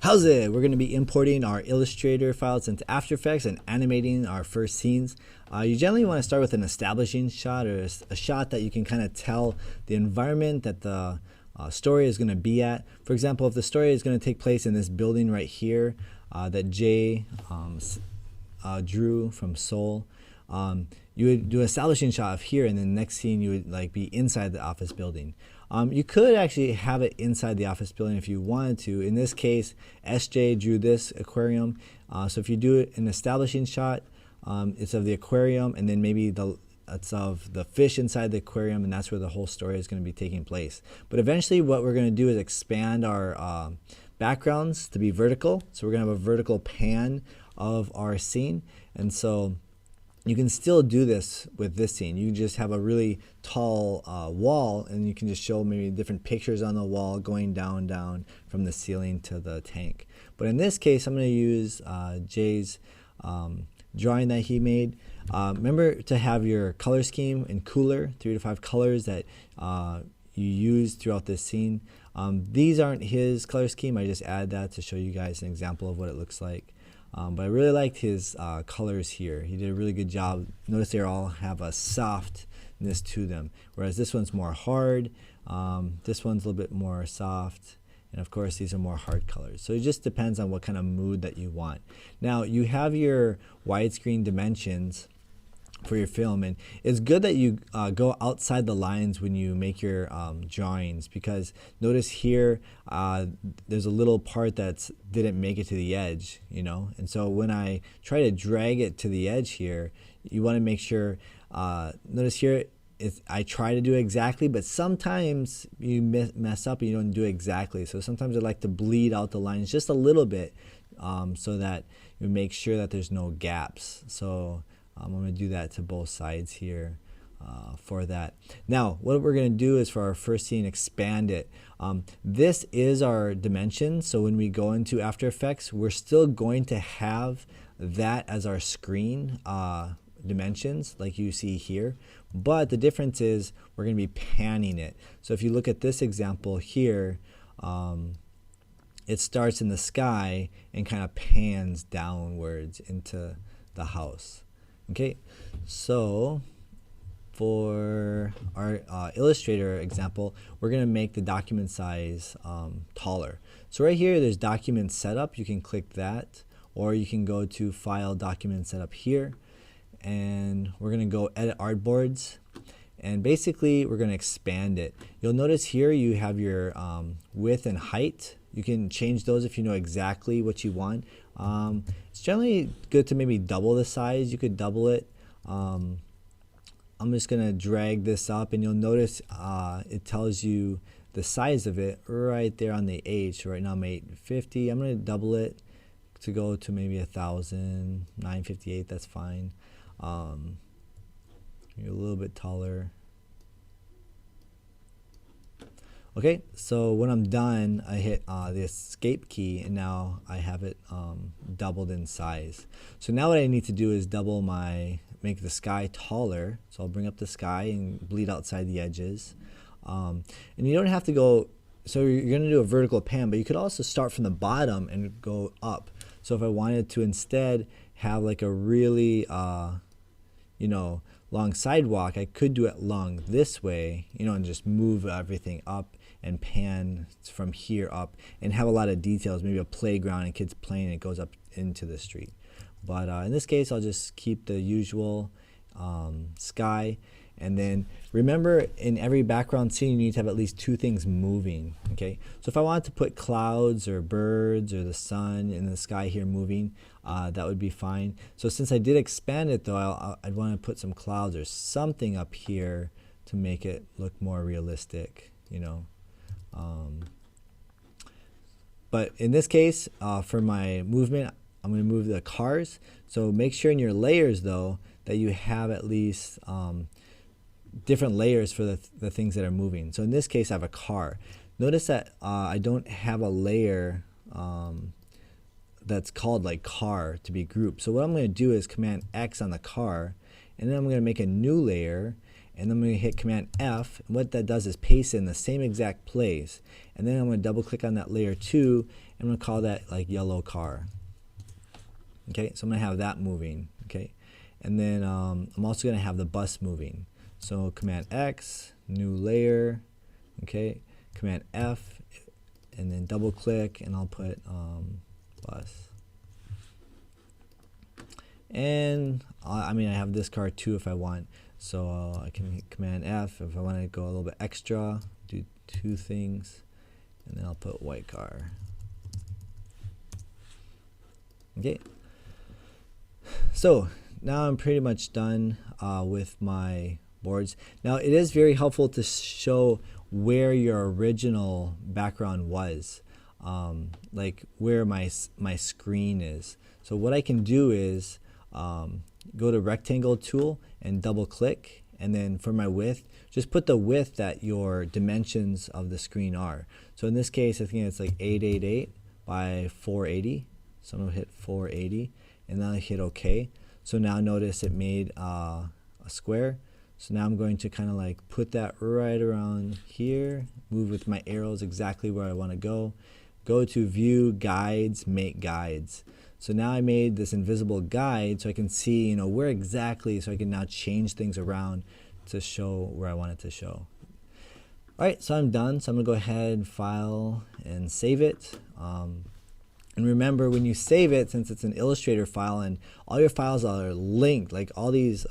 How's it? We're going to be importing our Illustrator files into After Effects and animating our first scenes. You generally want to start with an establishing shot, or a shot that you can kind of tell the environment that the story is going to be at. For example, if the story is going to take place in this building right here that Jay drew from Seoul, you would do an establishing shot of here, and then the next scene you would be inside the office building. You could actually have it inside the office building if you wanted to. In this case, SJ drew this aquarium. So if you do an establishing shot, it's of the aquarium, and then maybe it's of the fish inside the aquarium, and that's where the whole story is going to be taking place. But eventually what we're going to do is expand our backgrounds to be vertical. So we're going to have a vertical pan of our scene. And so you can still do this with this scene. You just have a really tall wall, and you can just show maybe different pictures on the wall going down from the ceiling to the tank. But in this case, I'm going to use Jay's drawing that he made. Remember to have your color scheme and cooler, 3 to 5 colors that you use throughout this scene. These aren't his color scheme. I just add that to show you guys an example of what it looks like. But I really liked his colors here. He did a really good job. Notice they all have a softness to them, whereas this one's more hard. This one's a little bit more soft. And of course, these are more hard colors. So it just depends on what kind of mood that you want. Now, you have your widescreen dimensions for your film, and it's good that you go outside the lines when you make your drawings, because notice here there's a little part that didn't make it to the edge, and so when I try to drag it to the edge here, you want to make sure, notice here I try to do exactly, but sometimes you mess up and you don't do it exactly. So sometimes I like to bleed out the lines just a little bit so that you make sure that there's no gaps. So I'm going to do that to both sides here for that. Now, what we're going to do is for our first scene, expand it. This is our dimension, so when we go into After Effects, we're still going to have that as our screen dimensions like you see here, but the difference is we're going to be panning it. So if you look at this example here, it starts in the sky and kind of pans downwards into the house. Okay, so for our Illustrator example, we're going to make the document size taller. So right here, there's document setup. You can click that, or you can go to File, Document Setup here, and we're going to go Edit Artboards, and basically we're going to expand it. You'll notice here you have your width and height. You can change those if you know exactly what you want. It's generally good to maybe double the size. You could double it. I'm just going to drag this up, and you'll notice it tells you the size of it right there on the H. So right now I'm 850. I'm going to double it to go to maybe 1,000, 958. That's fine. You're a little bit taller. Okay, so when I'm done, I hit the escape key, and now I have it doubled in size. So now what I need to do is make the sky taller. So I'll bring up the sky and bleed outside the edges. And you don't have to go, so you're going to do a vertical pan, but you could also start from the bottom and go up. So if I wanted to instead have like a really, long sidewalk, I could do it long this way, and just move everything up and pan from here up and have a lot of details, maybe a playground and kids playing, it goes up into the street. But in this case, I'll just keep the usual sky. And then remember, in every background scene, you need to have at least 2 things moving. Okay, so if I wanted to put clouds or birds or the sun in the sky here moving, that would be fine. So since I did expand it though, I'd want to put some clouds or something up here to make it look more realistic, But in this case, for my movement, I'm going to move the cars. So make sure in your layers though that you have at least different layers for the things that are moving. So in this case, I have a car. Notice that I don't have a layer that's called like car to be grouped. So what I'm going to do is Command X on the car, and then I'm going to make a new layer, and then I'm going to hit Command F, and what that does is paste in the same exact place, and then I'm going to double click on that layer 2, and I'm going to call that like yellow car. Okay, so I'm going to have that moving. Okay, and then I'm also going to have the bus moving. So Command X, new layer, okay, Command F, and then double click, and I'll put bus. And I mean, I have this car too if I want, so I can hit Command F if I want to go a little bit extra, do 2 things, and then I'll put white car. Okay, so now I'm pretty much done with my boards. Now it is very helpful to show where your original background was, like where my screen is. So what I can do is go to rectangle tool and double click, and then for my width, just put the width that your dimensions of the screen are. So in this case, I think it's like 888 by 480. So I'm gonna hit 480, and then I hit OK. So now notice it made a square. So now I'm going to kind of like put that right around here, move with my arrows exactly where I want to go. Go to View, Guides, Make Guides. So now I made this invisible guide so I can see, you know, where exactly, so I can now change things around to show where I want it to show. All right, so I'm done. So I'm gonna go ahead, File, and save it. And remember, when you save it, since it's an Illustrator file and all your files are linked, like all these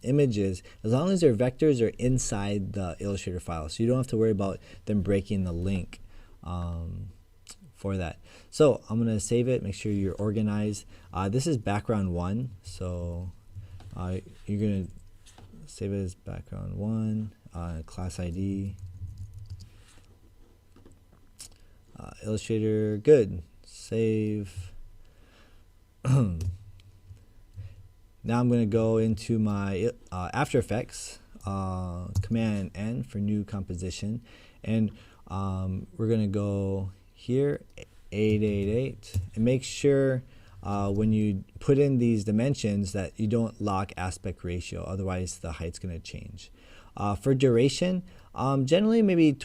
images, as long as their vectors are inside the Illustrator file, so you don't have to worry about them breaking the link for that. So I'm going to save it, make sure you're organized. This is background 1, so you're going to save it as background 1, class ID, Illustrator, good. Save. Now I'm going to go into my After Effects, Command N for new composition, and we're going to go here, 888, and make sure when you put in these dimensions that you don't lock aspect ratio, otherwise the height's going to change. For duration, generally maybe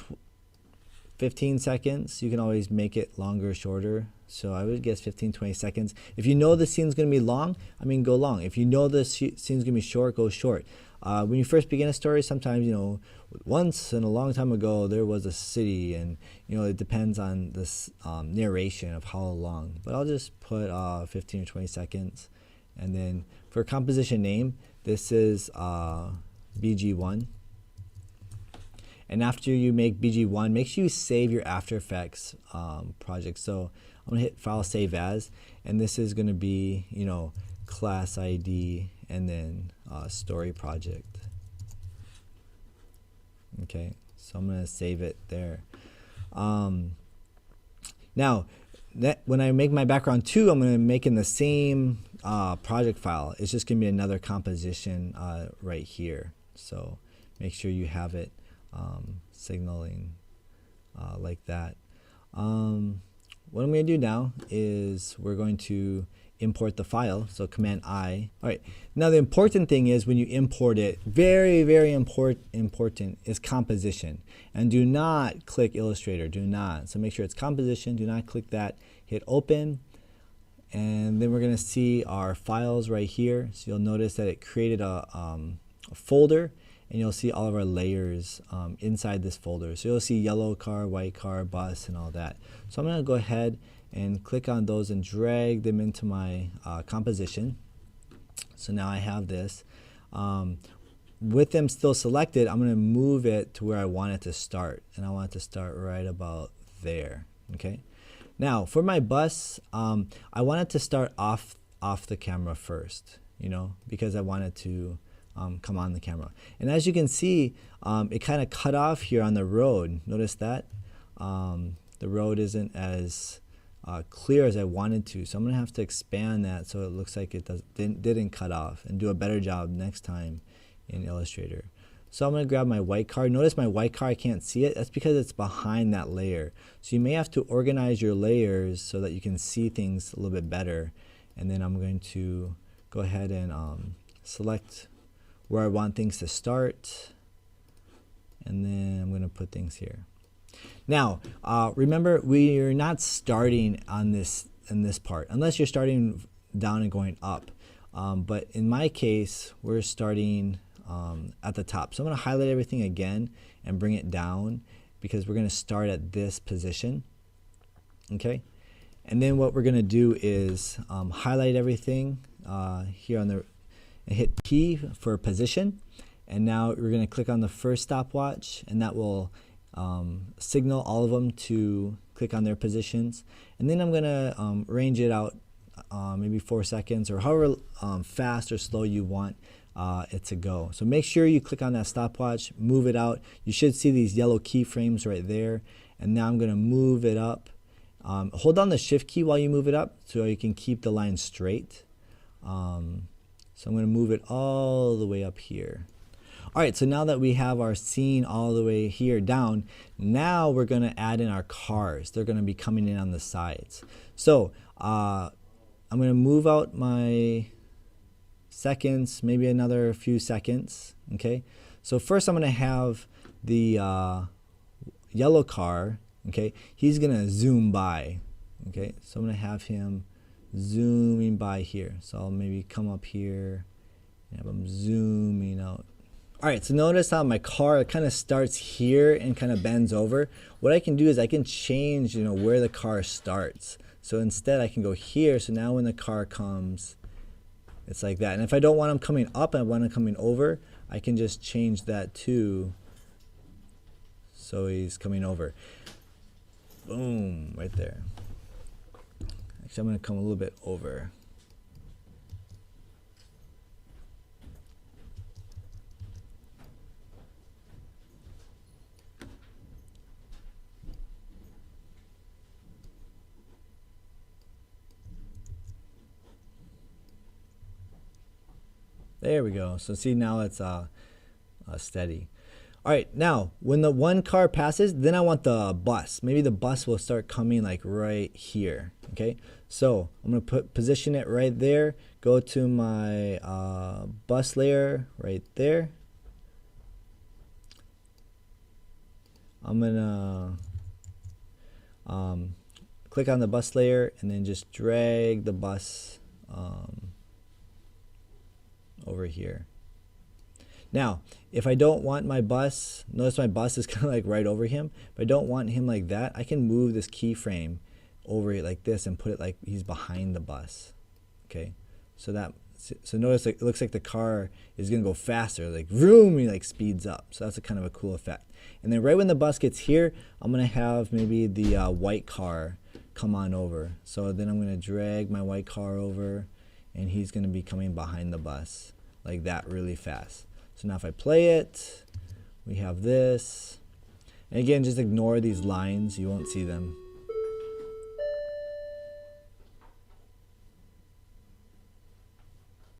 15 seconds. You can always make it longer or shorter. So I would guess 15-20 seconds. If you know the scene's going to be long, I mean, go long. If you know the scene's going to be short, go short. When you first begin a story, sometimes, you know, once in a long time ago, there was a city, and, you know, it depends on this narration of how long. But I'll just put 15 or 20 seconds. And then for composition name, this is BG1. And after you make BG1, make sure you save your After Effects project. So I'm going to hit File, Save As, and this is going to be, you know, class ID and then story project. Okay, so I'm going to save it there. Now, when I make my background 2, I'm going to make in the same project file. It's just going to be another composition right here. So make sure you have it signaling like that. What I'm going to do now is we're going to import the file, so Command I. All right, now the important thing is when you import it, very, very important is composition. And do not click Illustrator, do not. So make sure it's composition, do not click that, hit open, and then we're going to see our files right here. So you'll notice that it created a folder, and you'll see all of our layers inside this folder. So you'll see yellow car, white car, bus, and all that. So I'm going to go ahead and click on those and drag them into my composition. So now I have this. With them still selected, I'm going to move it to where I want it to start. And I want it to start right about there. Okay. Now for my bus, I want it to start off the camera first, you know, because I want it to come on the camera. And as you can see, it kind of cut off here on the road. Notice that the road isn't as clear as I wanted to. So I'm going to have to expand that so it looks like it didn't cut off, and do a better job next time in Illustrator. So I'm going to grab my white car. Notice my white car, I can't see it. That's because it's behind that layer. So you may have to organize your layers so that you can see things a little bit better. And then I'm going to go ahead and select where I want things to start. and then I'm going to put things here. Now, remember, we're not starting on this in this part, unless you're starting down and going up. But in my case, we're starting at the top. So I'm going to highlight everything again and bring it down because we're going to start at this position. Okay? And then what we're going to do is highlight everything here on the, and hit P for position. And now we're going to click on the first stopwatch, and that will signal all of them to click on their positions. And then I'm going to range it out maybe 4 seconds or however fast or slow you want it to go. So make sure you click on that stopwatch, move it out. You should see these yellow keyframes right there. And now I'm going to move it up. Hold down the shift key while you move it up so you can keep the line straight. So I'm going to move it all the way up here. All right, so now that we have our scene all the way here down, now we're going to add in our cars. They're going to be coming in on the sides. So I'm going to move out my seconds, maybe another few seconds. Okay, so first I'm going to have the yellow car. Okay, he's going to zoom by. Okay, so I'm going to have him zooming by here. So I'll maybe come up here and have him zooming out. All right, so notice how my car kind of starts here and kind of bends over. What I can do is I can change, where the car starts. So instead I can go here. So now when the car comes, it's like that. And if I don't want him coming up and I want him coming over, I can just change that too. So he's coming over. Boom, right there. Actually, I'm going to come a little bit over. There we go. So see, now it's steady. All right, now when the one car passes, then I want the bus. Maybe the bus will start coming like right here. Okay, so I'm gonna position it right there. Go to my bus layer right there. I'm gonna click on the bus layer and then just drag the bus over here. Now, if I don't want my bus, notice my bus is kind of like right over him. If I don't want him like that, I can move this keyframe over it like this and put it like he's behind the bus. Okay, so notice it looks like the car is gonna go faster, like vroom, he like speeds up. So that's a kind of a cool effect. And then right when the bus gets here, I'm gonna have maybe the white car come on over. So then I'm gonna drag my white car over, and he's gonna be coming behind the bus like that really fast. So now if I play it, we have this. And again, just ignore these lines, you won't see them.